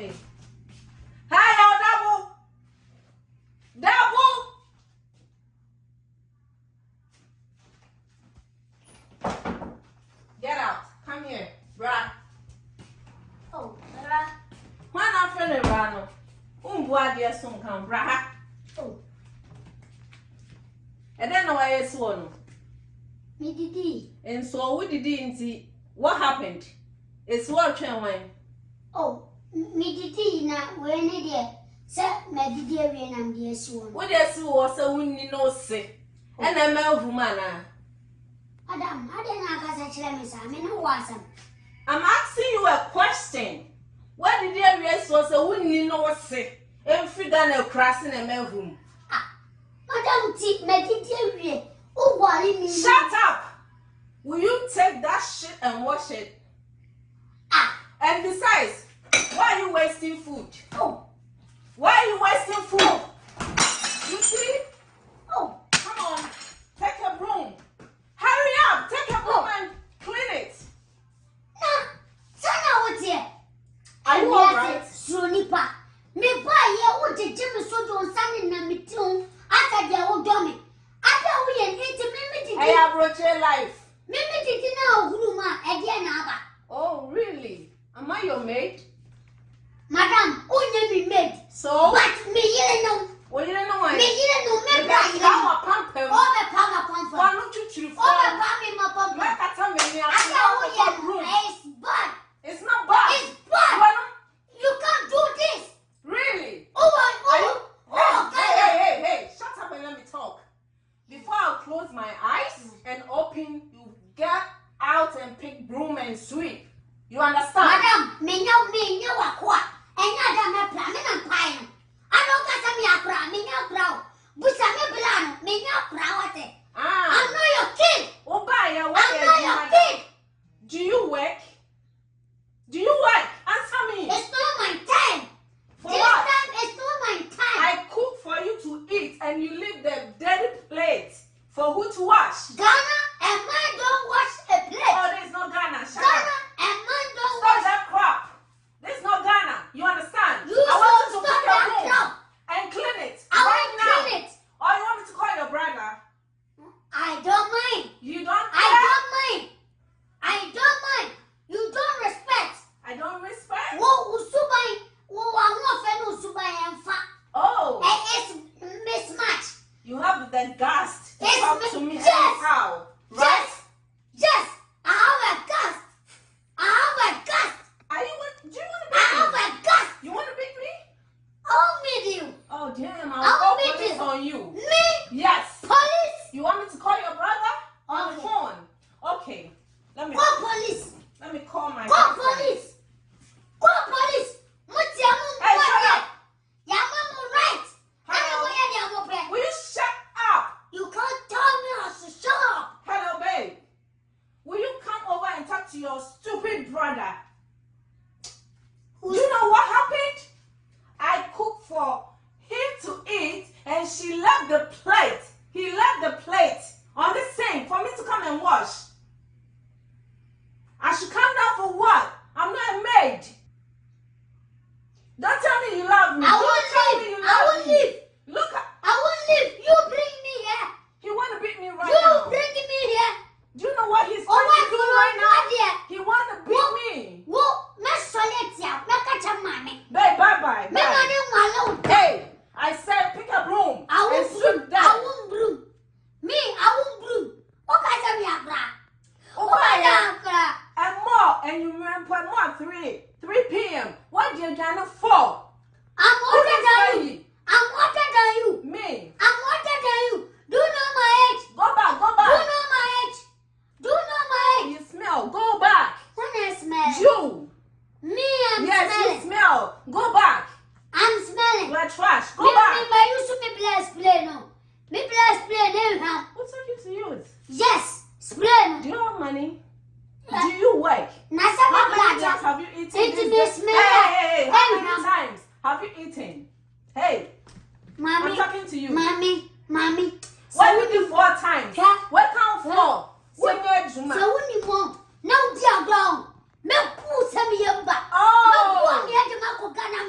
Hey. Hi, Yaw Dabo. Dabo. Get out. Come here, bruh. Oh, bruh. Why not friend Rano? Boy, dear son, come, bruh. Oh. And then why is one? Me didi. And so we didn't see what happened. It's what train went. Oh, me didi na when there. Sir, me didi we na me swan. What they see was a winning no sick. And a male woman. Adam, I didn't have a challenge. I mean, no wasn't. I'm asking you a question. What did they realize was a winning no sick? Every done a crossing a male room. Madam T, me didi we. Oh, worry me. Shut up! Will you take that shit and wash it? And besides, why are you wasting food? Oh. Why are you wasting food? You see? Oh. Come on, take a broom. Hurry up, take a broom and clean it. Nah, Sana what's here? Are you alright? Sonipa. Me buy ye what the Jimmy so don't stand in the meeting. After the old dummy. After we and eat I have brought your life. Mimi did now, Gruma, again. Oh, really? Am I your maid? Madam, only me maid. So? But me, you know. Well, you don't know why. Me, you know, me, power pump. All the power pump. Why don't you choose? All the power my pump. It's bad. It's not bad. It's bad. You can't do this. Really? Hey, shut up and let me talk. Before I close my eyes and open, you get out and pick broom and sweep. You understand? Madam, me know what. And I don't have plan. I don't got me a brown, me know brown. But I'm a me know brown. I'm not your kid. Oh, bye. I'm not your kid. Do you work? Do you work? Answer me. It's not my time. For this what? time it's not my time. I cook for you to eat and you leave the dirty plate for who to wash? Ghana and man don't wash a plate. Oh, there's no Ghana. Shut Ghana up. and man don't Stop wash. that crap. There's no Ghana. You understand? You I want you stop to pick your that room crap. and clean it I right will now. clean it. Or you want me to call your brother? I don't mind. You don't I care? don't mind. I don't mind. You don't respect. I don't respect? Wo usubai. Wo wangofenu usubai enfa. Oh. It's mismatch. You have the gust to It's talk to me yes. anyhow. Right? Yes. I have a gust. I have a gust. Do you want to I beat have me? a gust. You want to beat me? I'll meet you. Oh, damn. I'll I'll call beat police you. on you. Me? Yes. Police? You want me to call your brother on the Okay. phone? Okay. Let me Call police. call my Call girlfriend. police. Call police. Hey, shut up. Right. Will you shut up? You can't tell me how to shut up. Hello, babe. Will you come over and talk to your stupid brother? Do you know what happened? I cooked for him to eat and she left the plate. He left the plate on the sink for me to come and wash. I should come down for what? I'm not a maid. Don't tell me you love me. I Don't won't tell leave. me you I love won't me. leave. Look, I won't leave. You bring me here. he want to beat me right You now. bring me here. Do you know what he's Oh, trying what to do you right now? here? He want to beat me. Whoa, me solid ya. Me catch a mommy. Babe, bye-bye. Me Bye. money alone. Hey, I said pick a broom I and won't sweep broom. that. I won't broom. Me, I won't broom. What kind of ya, bra? Oh, What kind bye. of bra? And more, and you remember more 3 p.m. What did you gonna for? I'm older than you. you. I'm older than you. Me. I'm older than you. Do you know my age? Go back, go Do you back. know my age? Do you know my age? You smell. Go back. When I smell. You. Me, I'm Yes, smelling. you smell. Go back. I'm smelling. You're trash. Go Me, back. me, you should be blessed play no. Me blessed play no. What's up you to use? Yes, spray no. Do you have money? Do you work? Nasa How me many times black. have you eaten It this may day? smell. Hey, how Hey, many ma'am. times have you eaten? Hey, Mommy. I'm talking to you. Mommy. What we do 4 times? Yeah. What count 4? Yeah. When you're Juma. So when you want, now dear down. Me pull some yamba. Oh. Me pull me at the Mako Ghana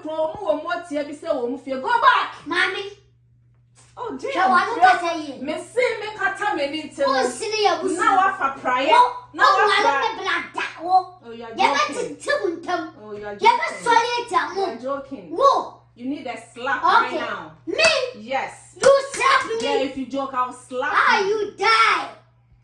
crow, what you say, go back. Mommy. Oh, dear. So what do I say? Miss me kata me need to. Oh, silly, now I prayer. No, I Oh, you're joking. Oh, you're joking. Whoa. You need a slap right now. Me? Yes. You slap me? Yeah, if you joke, I'll slap you. You die.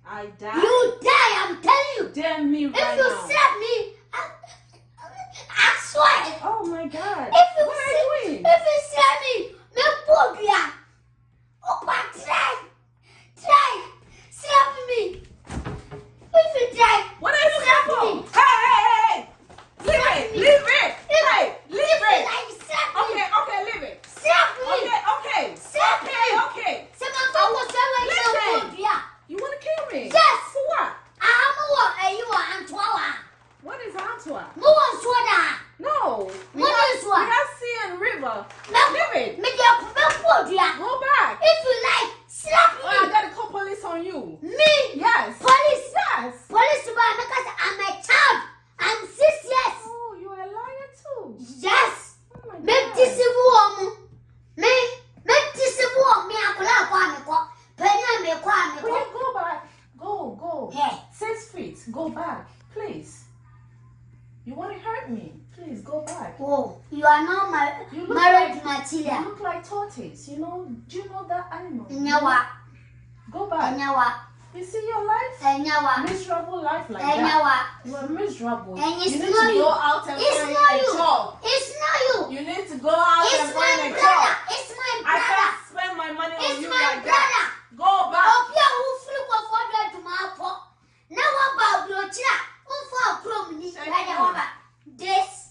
I die? You die, I'm telling you. Damn me right now. If you slap me, I swear. Oh my God. If you what are you doing? If you slap me, me try. Slap me. If you try. What are you slapping me? Hey. Leave it. Hey, leave it. Okay, leave it. Slap me. Okay. Slap me. Okay. Listen. You want to kill me? Yes. For what? What is Antwa? No. We have sea and river. Leave it. Go back. If you like, slap me. Oh, I gotta call police on you. Me? Yes. Police? Yes. Police because I'm a child. I'm 6 years. Oh, you're a liar too. Yes. Oh my God. Make this woman. Make this woman. Me Will you go back? Go. Hey. 6 feet. Go back, please. You want to hurt me? Please go back. Oh, you are not married material. You look like tortoise. Do you know that animal? Nyawa. Go back. Nyawa. You see your life? Nyawa. Miserable life like Nyawa. that. You are miserable. And you need to not go out and it's find not a you. job. It's not you. You need to go out It's and find my a brother. job. It's my I brother. can't spend my money on It's you my like brother. that. Go back.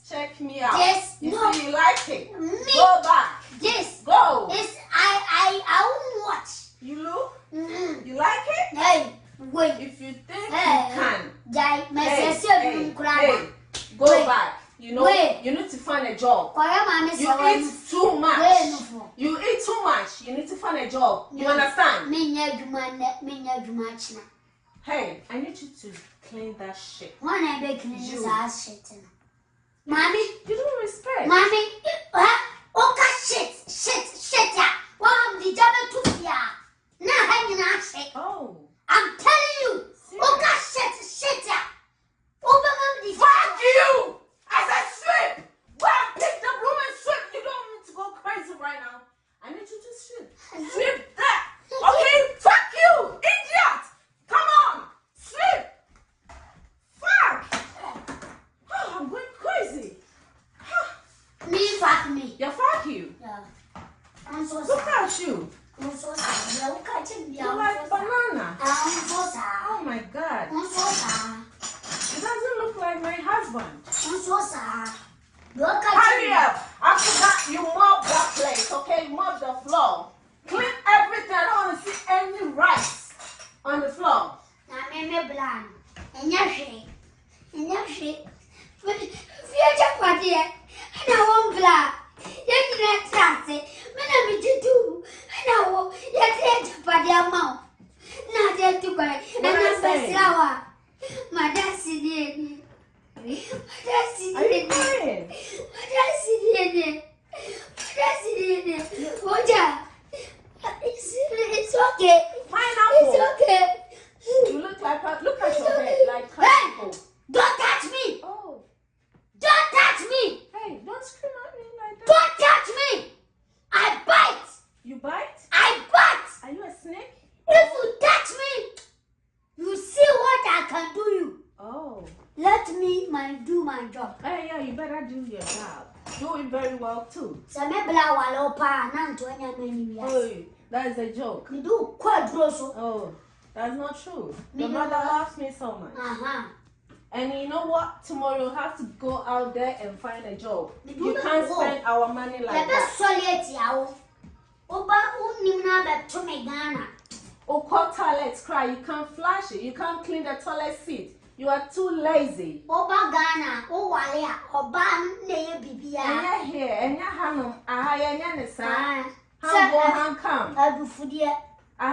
Check me out. This, you no. see, you like it. Me. Go back. This. Go. This. I won't watch. You look? Mm-hmm. You like it? Hey, wait. If you think Hey, you can. hey, Go Wait. back. Wait. You need to find a job. You You eat too much. Wait. You eat too much. You need to find a job. You understand? Hey, I need you to clean that shit. When I be cleaning this ass shit. Mommy, You don't respect. mommy, shit, yeah. What am the double to ya? Now hanging out shit. Oh. I'm telling you, shit, yeah. Open the Fuck you! I said sweep! Go and pick the broom and sweep. You don't need to go crazy right now. I need you to sweep. Sweep that. Okay? Fuck you! Idiot! Come on! Sweep! Fuck! Oh, I'm going crazy. fuck me. Yeah, fuck you. Yeah. I'm so Look sorry. at you. I'm so sorry. Look at you. You're like banana. I'm so sorry. Oh my God. I'm so sorry. It doesn't look like my husband. I'm so sorry. Look at Hurry you. up. After that, you mop that place, okay? Mop the floor. Clean everything. I don't want to see any rice on the floor. Now, me blind. And your shit. Future party. And I won't black. You can't trust it. Me to do. And I won't. You can't party amount. Not there to buy. And I'm the flower. My dad's in Are you crying? It's okay. Pineapple. It's okay. You look at your head like Hey, pineapple. don't touch me. Oh, Don't touch me. hey, don't scream at me like that. Don't touch me. I bite. You bite? I bite. Are you a snake? If you touch me, you see what I can do you. Oh. Let me do my job. Hey, yeah, you better do your job. Do it very well too. So maybe I will open and to any Hey, that is a joke. You do quite grosso. Oh, that's not true. Your Me mother neither. loves me so much. And you know what? Tomorrow you have to go out there and find a job. Me You do can't that. spend our money like that. Oko toilets cry, you can't flush it. You can't clean the toilet seat. You are too lazy. And you're here, and you're Hanum, and you're Nessa. How go, how come? I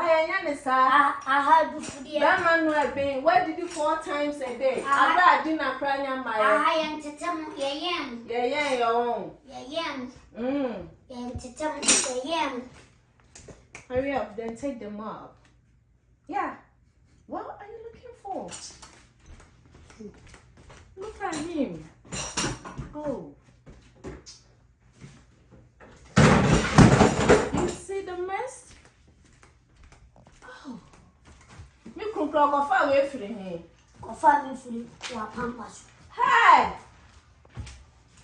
had to put that man will be. Where did you 4 times a day? I dinner crying my. I am to tell you, Yeah, your own. And to tell you, Hurry up, then take them up. Yeah. What are you looking for? Look at him. Oh. You see the mess? Oh. You could go far away from him. go find me for your pampas. Hey!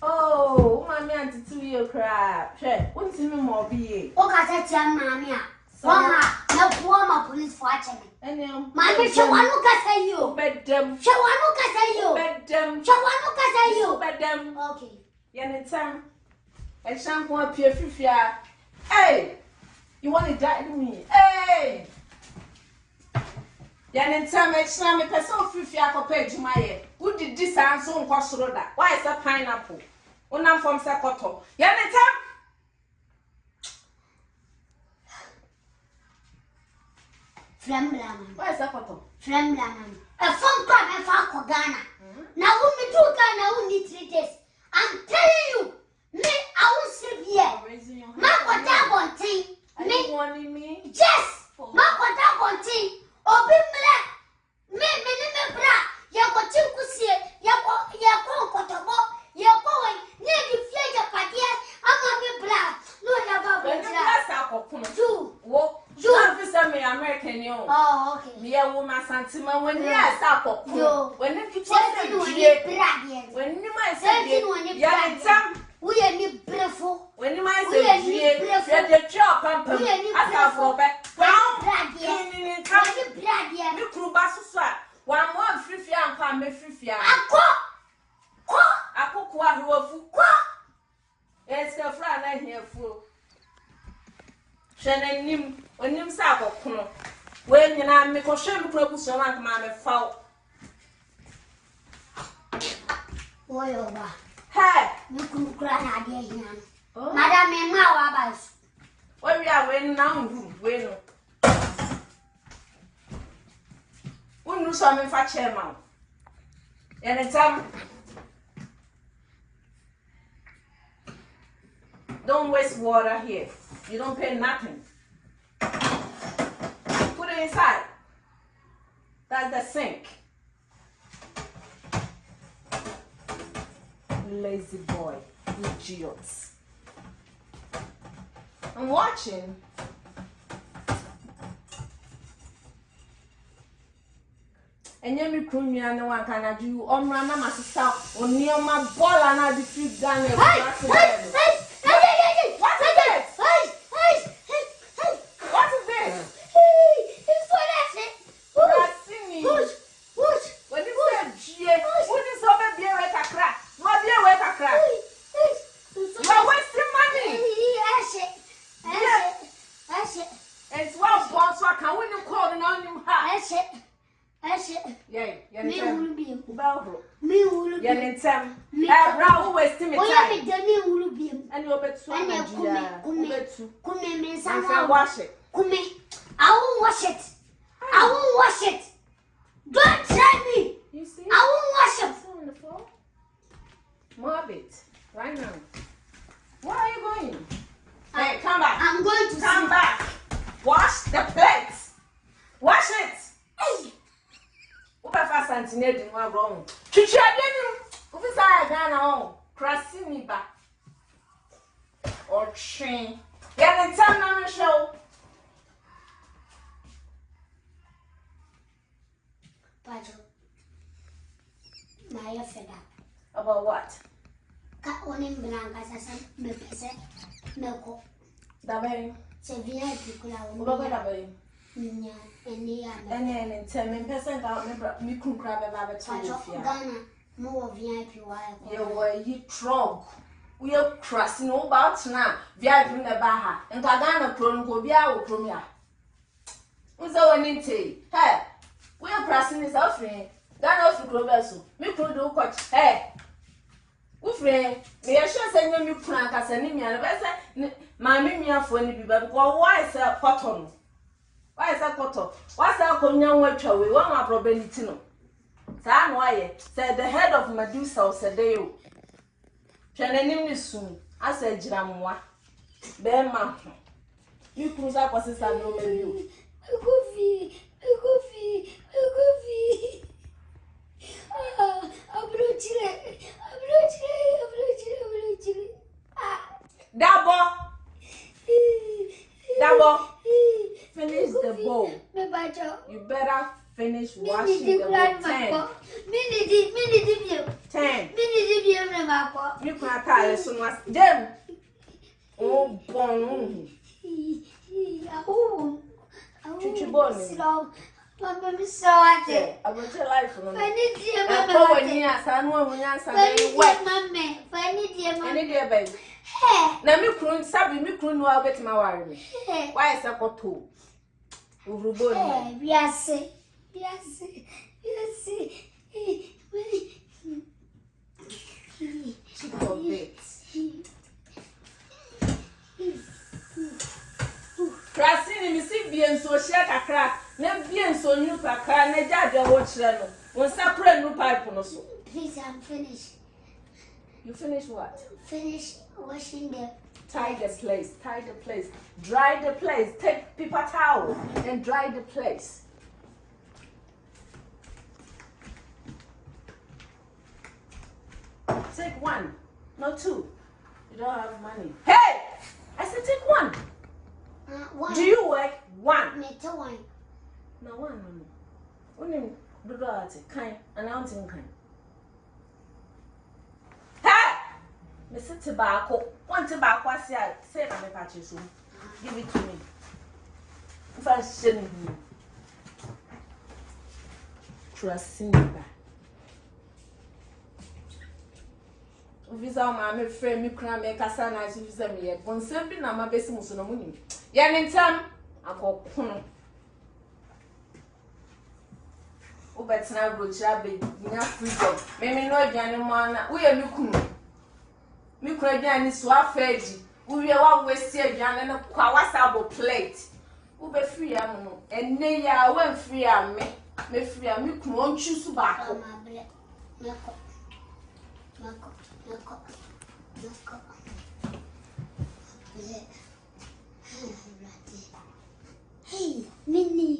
Oh, mommy, auntie, 2 year crap. Hey, what's in more be? Oh, I said, Mamma, Mama, no former police watching me. And then, Mammy, show one look at you. bed them. Show one look at you. Bed them. Show one look at you. Bed them. Okay. Yan time. A shampoo up here, Fifia. Hey! You want to die to me? Hey! Yan time, it's not a person Fifia for page my. Who did this answer on cost roda? Why is that pineapple? When I'm from Sakoto. Yan time. Flamlaman. Why is Sakoto? Flamlaman. A phone call and Falco Ghana. Now, when we do Ghana, we need 3 days. I'm telling you, me, I will sleep here. Marco Dabon thing. Me, wanting me? Yes! Marco Dabon thing. Obi Mla. Me, bra. Yako Chikusi, Yako Kotobo, Yako, near the flag of Padia, I'm a bra. No, never. You. You have me American, you. Oh, okay. Me a woman, Santima, when you are Sako. When you when you might say, yeah, we are need breathful. when you might say, the job, Pampa, I have for back. You crew bass, one more free and family free. I cook what you are full. It's the friend here full. Shannon him when you sabo. When you know, make a shame to so like mamma foul. Hey, you could cry idea here. Madame and Mawabas. Where we are when now, when you saw me for chairman. And it's don't waste water here. You don't pay nothing. Put it inside. That's the sink. Lazy boy, idiots. I'm watching. And you me crew me and no one can do. Rana my sister on near my ball and I defeat Daniel. What is this? It's what I said. Push. When you say G, what is over beer with a crack? What beer with a crack? You are wasting money. It's well born, so I can win you call and on him. Yeah, me will be me will be an time. Brown wasting me time. Will be And you'll bet so come wash it. I won't wash it. Don't try me. You see? I won't wash it. On the floor. Mob it right now. Where are you going? Hey, come back. I'm going to come back. Wash the plates. Wash it. Hey. What if I santinate in one wrong? Chichi, I didn't. If I got on, crossing me back. Or train. Yeah, the time on the show. Pajo. My fed up. About what? Cut on him blancas as a pese. Milko. The way. Se viene piccola un Look at the way. And tell me, person out me could grab a rabbit. Ghana, more VIP wire. You were you trunk. We are crossing all about now. VIP in the Baha and Ghana prone go be our premier. What's our name? Hey, we are crossing this offering. Ghana of the Grovesso. Me could do coach. Hey, Ufre, me a sure send you crank as an Indian. My mimia for any people. Why is a cotton? Why is that koto? What's that konya wetwa we? One ma probability no. Sa no aye. Said the head of Medusa said they you. Hwenanim ni sum. Asa giramwa. Be ma. You cruise up as a no maybe. Goofy. Dabo. Finish the bowl. You better finish washing the bowl. 10. You can tell us so much. Jem. Oh, bon. Slow. I'm sorry. I will tell life from Funny dear, baby. Now, me couldn't sabi me couldn't know I'll get my worry. Why is that for two? Yes. Cheap of bits. Krasini, me see bien so share a crack. Never bien so new kakra, ne judge watch them. One separate new pipe on us. Please, I'm finished. You finish what? Finish washing the Tie the place. Dry the place. Take paper towel and dry the place. Take one, not two. You don't have money. Hey! I said take one. One. Do you work? One. Me too, one. No, one. Only do that. Kind. Announcing kind. Hey! Mr. Tobacco. One tobacco. I say my patches soon. Give it to me. If I send you. Trusting me back. Visa my friend, me cram make a son as you visa me. One sempre na my best musuno. Yan in time, I go. Oh, but now go shabby, enough freedom. Maybe no Janimana, we are looking. Me crazy swap fedgy. We are one waste here, Jan and a Kawasabo plate. Ube free, and nay, I went free, me free, me won't choose tobacco. Hey, Minnie.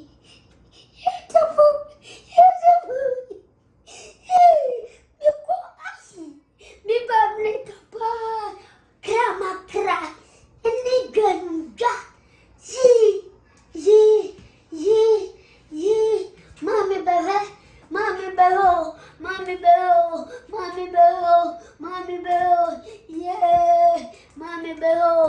Mommy bell.